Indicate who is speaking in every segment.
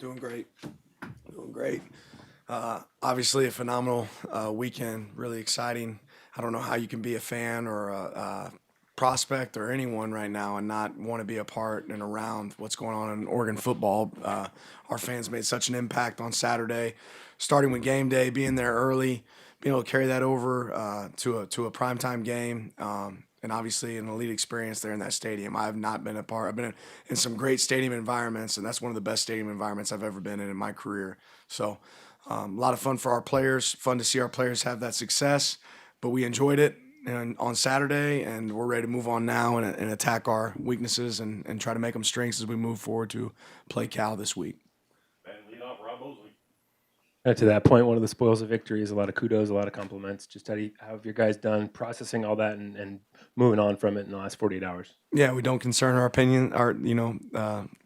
Speaker 1: Doing great. Doing great. Obviously, a phenomenal weekend. Really exciting. I don't know how you can be a fan or a prospect or anyone right now and not want to be a part and around what's going on in Oregon football. Our fans made such an impact on Saturday, starting with game day, being there early, being able to carry that over to a primetime game. And obviously an elite experience there in that stadium. I have not been a part. I've been in some great stadium environments, and that's one of the best stadium environments I've ever been in my career. So, a lot of fun for our players. Fun to see our players have that success. But we enjoyed it on Saturday, and we're ready to move on now and attack our weaknesses and try to make them strengths as we move forward to play Cal this week.
Speaker 2: To that point, one of the spoils of victory is a lot of kudos, a lot of compliments. Just how have your guys done processing all that and moving on from it in the last 48 hours?
Speaker 1: Yeah, we don't concern our opinion,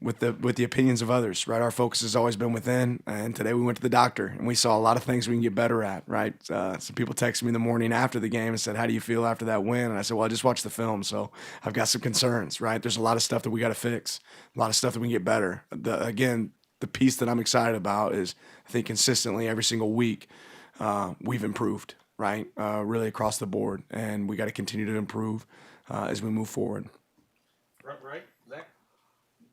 Speaker 1: with the opinions of others, right? Our focus has always been within. And today we went to the doctor and we saw a lot of things we can get better at, right? Some people texted me in the morning after the game and said, "How do you feel after that win?" And I said, "Well, I just watched the film, so I've got some concerns, right? There's a lot of stuff that we got to fix, a lot of stuff that we can get better." The piece that I'm excited about is I think consistently every single week we've improved, right? Really across the board, and we got to continue to improve as we move forward.
Speaker 3: Right, Zach?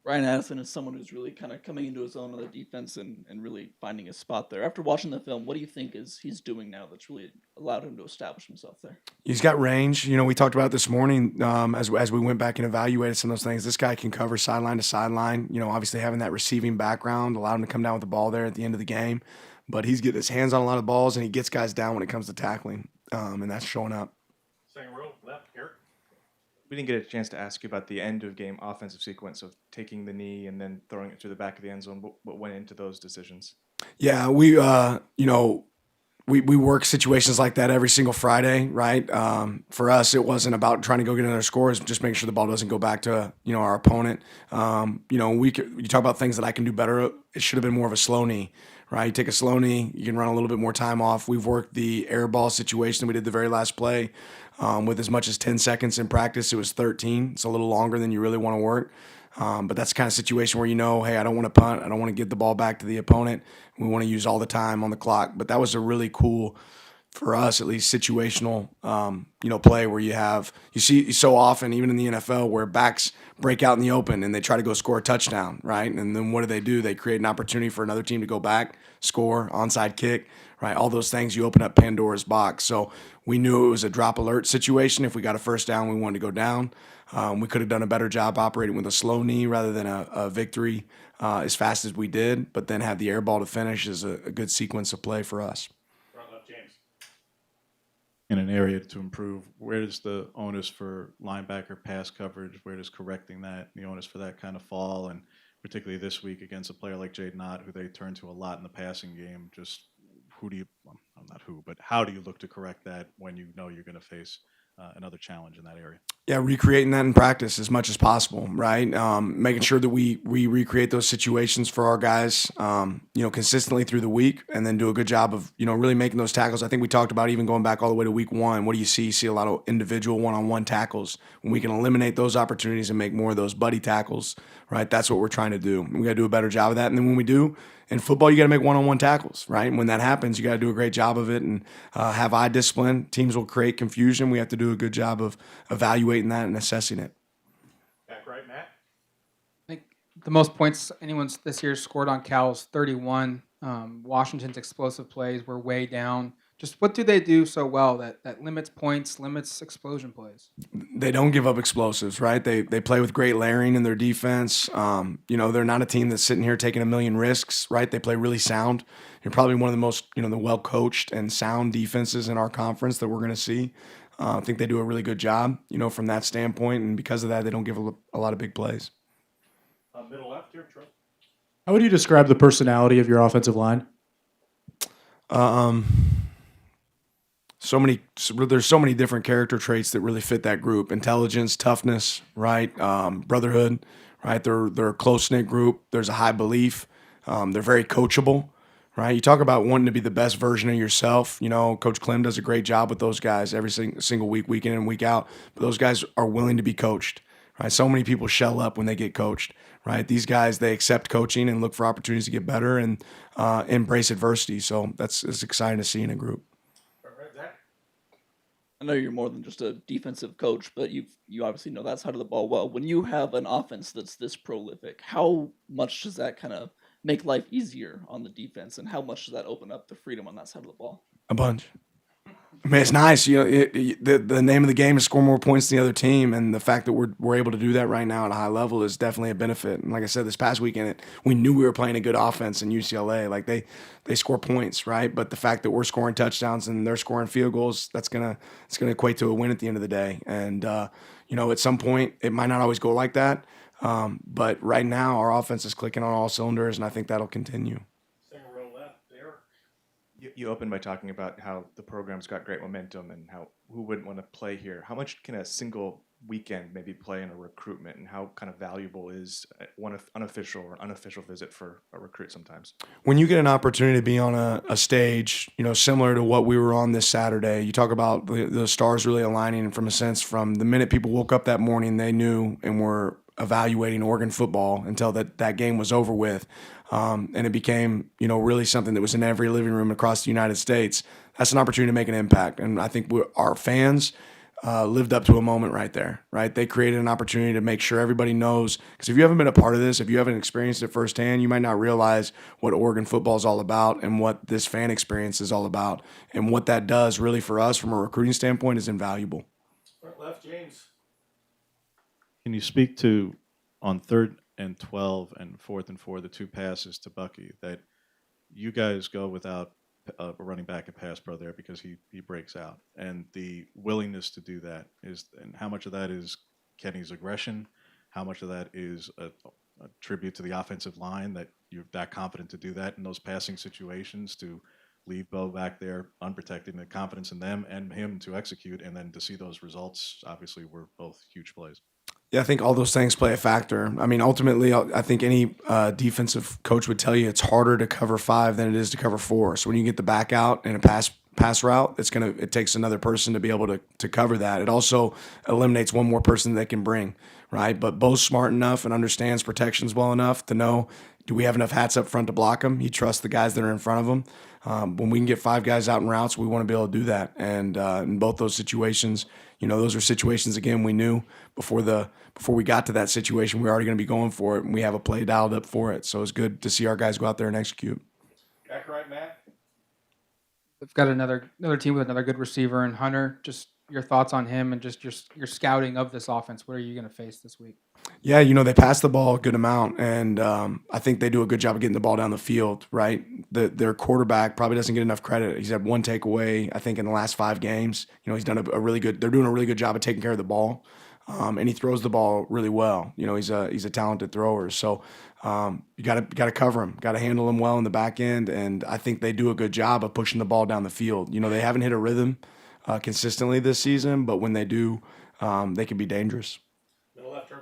Speaker 4: Ryan Addison is someone who's really kind of coming into his own on the defense and really finding his spot there. After watching the film, what do you think he's doing now that's really allowed him to establish himself there?
Speaker 1: He's got range. We talked about it this morning as we went back and evaluated some of those things. This guy can cover sideline to sideline. Obviously having that receiving background allowed him to come down with the ball there at the end of the game. But he's getting his hands on a lot of balls, and he gets guys down when it comes to tackling, and that's showing up.
Speaker 3: Second row, left, Eric.
Speaker 5: We didn't get a chance to ask you about the end of game offensive sequence of taking the knee and then throwing it through the back of the end zone. What went into those decisions?
Speaker 1: Yeah, we work situations like that every single Friday, right? For us, it wasn't about trying to go get another score; it's just making sure the ball doesn't go back to our opponent. You talk about things that I can do better. It should have been more of a slow knee, right? You take a slow knee, you can run a little bit more time off. We've worked the air ball situation we did the very last play with as much as 10 seconds in practice. It was 13. It's a little longer than you really want to work. But that's the kind of situation where hey, I don't want to punt. I don't want to get the ball back to the opponent. We want to use all the time on the clock. But that was a really cool, for us at least, situational, play where you see so often, even in the NFL, where backs break out in the open and they try to go score a touchdown, right? And then what do? They create an opportunity for another team to go back, score, onside kick, right? All those things, you open up Pandora's box. So we knew it was a drop alert situation. If we got a first down, we wanted to go down. We could have done a better job operating with a slow knee rather than a victory as fast as we did, but then have the air ball to finish is a good sequence of play for us.
Speaker 3: Front left, James.
Speaker 6: In an area to improve, where does the onus for linebacker pass coverage, where does correcting that, the onus for that kind of fall, and particularly this week against a player like Jaden Ott, who they turn to a lot in the passing game, just how do you look to correct that when you know you're going to face another challenge in that area?
Speaker 1: Yeah, recreating that in practice as much as possible, right? Making sure that we recreate those situations for our guys, consistently through the week, and then do a good job of, really making those tackles. I think we talked about even going back all the way to week one. What do you see? You see a lot of individual one-on-one tackles. When we can eliminate those opportunities and make more of those buddy tackles, right? That's what we're trying to do. We got to do a better job of that. And then when we do, in football, you got to make one-on-one tackles, right? And when that happens, you got to do a great job of it and have eye discipline. Teams will create confusion. We have to do a good job of evaluating that and assessing it.
Speaker 3: Back right, Matt.
Speaker 7: I think the most points anyone's this year scored on Cal is 31. Washington's explosive plays were way down. Just what do they do so well that limits points, limits explosion plays?
Speaker 1: They don't give up explosives, right? They play with great layering in their defense. They're not a team that's sitting here taking a million risks, right? They play really sound. You're probably one of the most, the well-coached and sound defenses in our conference that we're going to see. I think they do a really good job, from that standpoint, and because of that, they don't give a lot of big plays.
Speaker 3: Middle left here, Troy.
Speaker 8: How would you describe the personality of your offensive line?
Speaker 1: There's so many different character traits that really fit that group: intelligence, toughness, right? Brotherhood, right? They're a close-knit group. There's a high belief. They're very coachable, right? You talk about wanting to be the best version of yourself. Coach Clem does a great job with those guys every single week, week in and week out. But those guys are willing to be coached, right? So many people shell up when they get coached, right? These guys, they accept coaching and look for opportunities to get better and embrace adversity. So it's exciting to see in a group.
Speaker 3: All right, Zach.
Speaker 4: I know you're more than just a defensive coach, but you obviously know that side of the ball well. When you have an offense that's this prolific, how much does that kind of make life easier on the defense, and how much does that open up the freedom on that side of the ball?
Speaker 1: A bunch. I mean, it's nice. The name of the game is score more points than the other team, and the fact that we're able to do that right now at a high level is definitely a benefit. And like I said, this past weekend, we knew we were playing a good offense in UCLA. Like they score points, right? But the fact that we're scoring touchdowns and they're scoring field goals, it's gonna equate to a win at the end of the day. And at some point, it might not always go like that. But right now, our offense is clicking on all cylinders, and I think that'll continue.
Speaker 3: Second row left, Eric.
Speaker 5: You opened by talking about how the program's got great momentum and who wouldn't want to play here. How much can a single weekend maybe play in a recruitment, and how kind of valuable is one unofficial or unofficial visit for a recruit sometimes?
Speaker 1: When you get an opportunity to be on a stage, similar to what we were on this Saturday, you talk about the stars really aligning from a sense from the minute people woke up that morning, they knew and were evaluating Oregon football until that game was over with. And it became, really something that was in every living room across the United States. That's an opportunity to make an impact. And I think our fans lived up to a moment right there, right? They created an opportunity to make sure everybody knows. Because if you haven't been a part of this, if you haven't experienced it firsthand, you might not realize what Oregon football is all about and what this fan experience is all about. And what that does really for us from a recruiting standpoint is invaluable.
Speaker 3: Front left, James.
Speaker 6: Can you speak to on 3rd and 12 and 4th and 4, the two passes to Bucky, that you guys go without a running back and pass pro there because he breaks out, and the willingness to do that and how much of that is Kenny's aggression, how much of that is a tribute to the offensive line that you're that confident to do that in those passing situations, to leave Bo back there unprotected, and the confidence in them and him to execute, and then to see those results obviously were both huge plays.
Speaker 1: Yeah, I think all those things play a factor. I mean, ultimately, I think any defensive coach would tell you it's harder to cover 5 than it is to cover 4. So when you get the back out in a pass route, it takes another person to be able to cover that. It also eliminates one more person they can bring, right? But Bo's smart enough and understands protections well enough to know, do we have enough hats up front to block him? He trusts the guys that are in front of him. When we can get 5 guys out in routes, we want to be able to do that. And in both those situations, those are situations, again, we knew before we got to that situation, we were already going to be going for it, and we have a play dialed up for it. So it's good to see our guys go out there and execute.
Speaker 3: Back right, Matt.
Speaker 7: They've got another team with another good receiver in Hunter. Just your thoughts on him and just your scouting of this offense. What are you going to face this week?
Speaker 1: Yeah, they pass the ball a good amount, and I think they do a good job of getting the ball down the field, right? Their quarterback probably doesn't get enough credit. He's had one takeaway, I think, in the last 5 games. He's done they're doing a really good job of taking care of the ball, and he throws the ball really well. He's a talented thrower. So you got to cover him, got to handle him well in the back end, and I think they do a good job of pushing the ball down the field. They haven't hit a rhythm consistently this season, but when they do, they can be dangerous.
Speaker 3: Middle left, turn.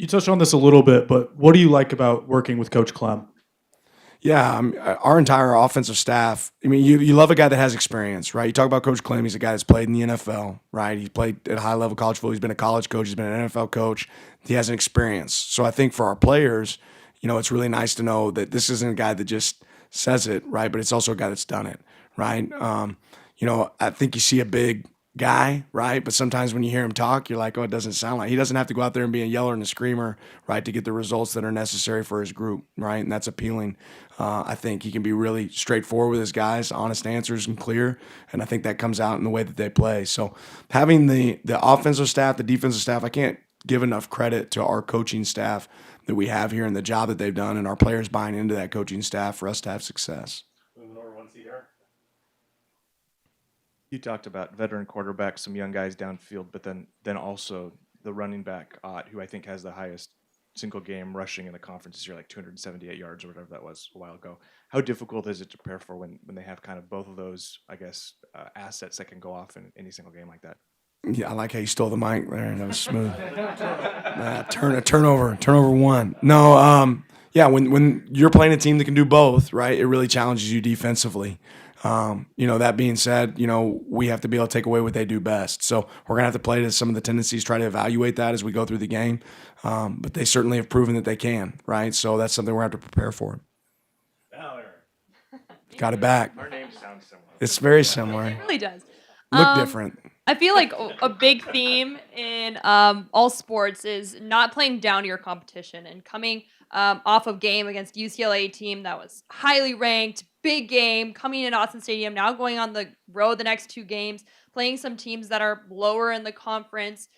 Speaker 8: You touched on this a little bit, but what do you like about working with Coach Clem?
Speaker 1: Yeah, our entire offensive staff. I mean, you love a guy that has experience, right? You talk about Coach Clem. He's a guy that's played in the NFL, right? He played at high level college football. He's been a college coach. He's been an NFL coach. He has an experience. So I think for our players, it's really nice to know that this isn't a guy that just says it, right? But it's also a guy that's done it, right? I think you see a big guy, right? But sometimes when you hear him talk, you're like, oh, it doesn't sound like. He doesn't have to go out there and be a yeller and a screamer, right, to get the results that are necessary for his group, right? And that's appealing. I think he can be really straightforward with his guys, honest answers and clear, and I think that comes out in the way that they play. So having the offensive staff, the defensive staff, I can't give enough credit to our coaching staff that we have here and the job that they've done, and our players buying into that coaching staff for us to have success.
Speaker 3: Moving over one seat, Eric.
Speaker 5: You talked about veteran quarterbacks, some young guys downfield, but then also the running back, Ott, who I think has the highest single game rushing in the conference this year, like 278 yards or whatever that was a while ago. How difficult is it to prepare for when they have kind of both of those, I guess, assets that can go off in any single game like that?
Speaker 1: Yeah, I like how you stole the mic there. That was smooth. Turnover 1. No, yeah, when you're playing a team that can do both, right, it really challenges you defensively. That being said, we have to be able to take away what they do best. So we're going to have to play to some of the tendencies, try to evaluate that as we go through the game. But they certainly have proven that they can, right? So that's something we're going to have to prepare for.
Speaker 3: Now, Aaron.
Speaker 1: Got it back.
Speaker 5: Our names sound similar.
Speaker 1: It's very similar.
Speaker 9: It really does.
Speaker 1: Look different.
Speaker 9: I feel like a big theme in all sports is not playing down to your competition and coming off of game against UCLA team that was highly ranked, big game, coming in Austin Stadium, now going on the road the next 2 games, playing some teams that are lower in the conference.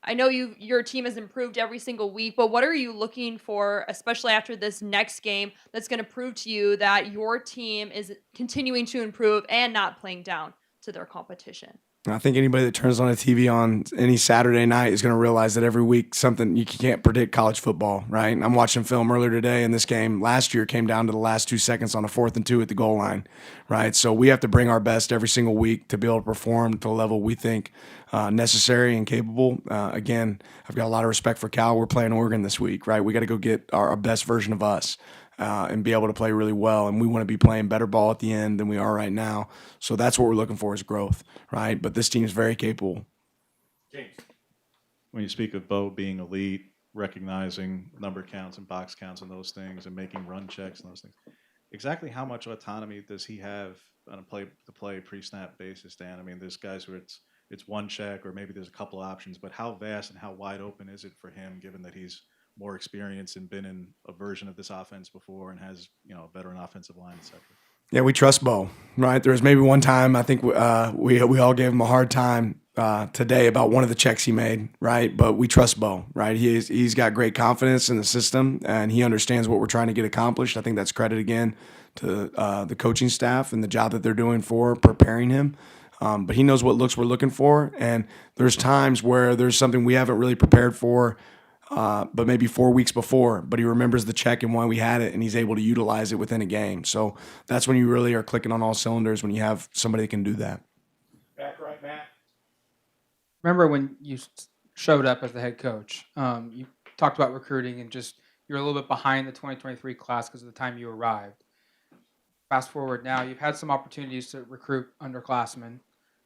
Speaker 9: I know your team has improved every single week, but what are you looking for, especially after this next game, that's going to prove to you that your team is continuing to improve and not playing down to their competition?
Speaker 1: I think anybody that turns on a TV on any Saturday night is going to realize that every week you can't predict college football, right? I'm watching film earlier today, and this game last year came down to the last 2 seconds on a 4th and 2 at the goal line, right? So we have to bring our best every single week to be able to perform to the level we think necessary and capable. Again, I've got a lot of respect for Cal. We're playing Oregon this week, right? We got to go get our best version of us. And be able to play really well. And we want to be playing better ball at the end than we are right now. So that's what we're looking for is growth, right? But this team is very capable.
Speaker 3: James.
Speaker 6: When you speak of Bo being elite, recognizing number counts and box counts and those things and making run checks and those things, exactly how much autonomy does he have on a play pre-snap basis, Dan? I mean, there's guys where it's one check or maybe there's a couple options, but how vast and how wide open is it for him given that he's more experience and been in a version of this offense before and has, a veteran offensive line, et cetera?
Speaker 1: Yeah, we trust Bo, right? There was maybe one time I think we all gave him a hard time today about one of the checks he made, right? But we trust Bo, right? He's got great confidence in the system and he understands what we're trying to get accomplished. I think that's credit again to the coaching staff and the job that they're doing for preparing him. But he knows what looks we're looking for, and there's times where there's something we haven't really prepared for. But maybe 4 weeks before, but he remembers the check and why we had it, and he's able to utilize it within a game. So that's when you really are clicking on all cylinders, when you have somebody that can do that.
Speaker 3: Back right, Matt.
Speaker 7: Remember when you showed up as the head coach, you talked about recruiting and just you're a little bit behind the 2023 class because of the time you arrived. Fast forward now, you've had some opportunities to recruit underclassmen.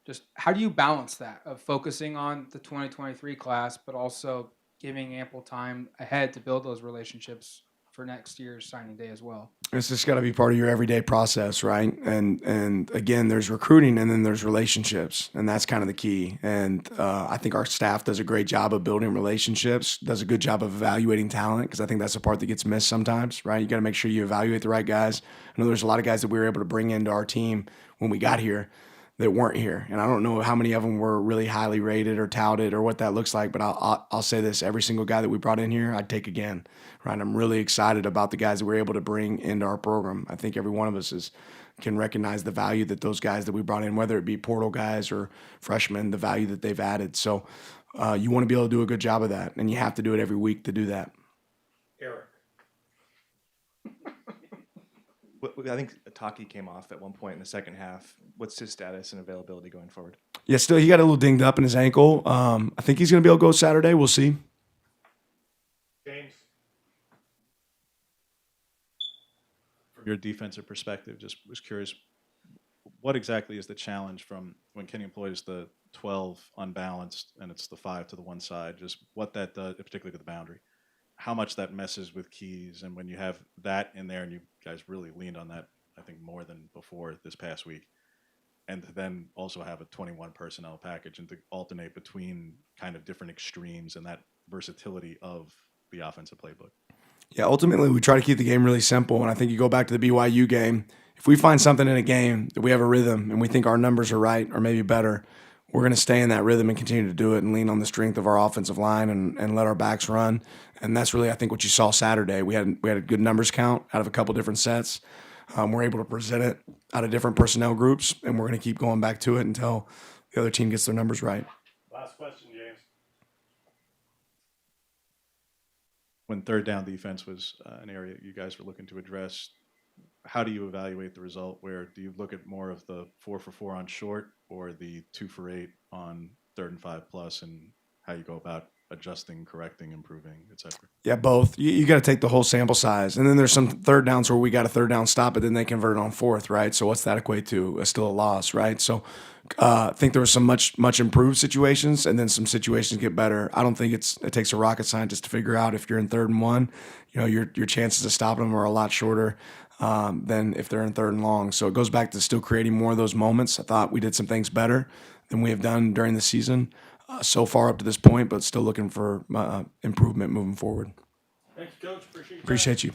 Speaker 7: Just how do you balance that of focusing on the 2023 class, but also giving ample time ahead to build those relationships for next year's signing day as well?
Speaker 1: It's just got to be part of your everyday process, right? And again, there's recruiting and then there's relationships, and that's kind of the key. And I think our staff does a great job of building relationships, does a good job of evaluating talent, because I think that's the part that gets missed sometimes, right? You got to make sure you evaluate the right guys. I know there's a lot of guys that we were able to bring into our team when we got here that weren't here. And I don't know how many of them were really highly rated or touted or what that looks like, but I'll say this, every single guy that we brought in here, I'd take again, right? I'm really excited about the guys that we're able to bring into our program. I think every one of us can recognize the value that those guys that we brought in, whether it be portal guys or freshmen, the value that they've added. So you want to be able to do a good job of that, and you have to do it every week to do that.
Speaker 3: Eric.
Speaker 5: I think Taki came off at one point in the second half. What's his status and availability going forward?
Speaker 1: Yeah, still he got a little dinged up in his ankle. I think he's going to be able to go Saturday. We'll see.
Speaker 3: James.
Speaker 6: From your defensive perspective, just was curious, what exactly is the challenge from when Kenny employs the 12 unbalanced and it's the 5 to the one side, just what that does, particularly to the boundary, how much that messes with keys, and when you have that in there, and you guys really leaned on that, I think, more than before this past week, and to then also have a 21 personnel package and to alternate between kind of different extremes and that versatility of the offensive playbook.
Speaker 1: Yeah, ultimately we try to keep the game really simple, and I think you go back to the BYU game. If we find something in a game that we have a rhythm and we think our numbers are right or maybe better, we're going to stay in that rhythm and continue to do it and lean on the strength of our offensive line and let our backs run. And that's really, I think, what you saw Saturday. We had a good numbers count out of a couple different sets. We're able to present it out of different personnel groups, and we're going to keep going back to it until the other team gets their numbers right.
Speaker 3: Last question, James.
Speaker 6: When third down defense was an area you guys were looking to address, how do you evaluate the result? Where do you look at more of the 4 for 4 on short or the 2 for 8 on 3rd and 5+, and how you go about adjusting, correcting, improving, etc.?
Speaker 1: Yeah, both. You got to take the whole sample size, and then there's some third downs where we got a third down stop, but then they convert on fourth, right? So what's that equate to? Still a loss, right? So I think there was some much improved situations, and then some situations get better. I don't think it takes a rocket scientist to figure out if you're in 3rd and 1, your chances of stopping them are a lot shorter than if they're in 3rd and long. So it goes back to still creating more of those moments. I thought we did some things better than we have done during the season so far up to this point, but still looking for improvement moving forward.
Speaker 3: Thank you, Coach. Appreciate your time.
Speaker 1: Appreciate you.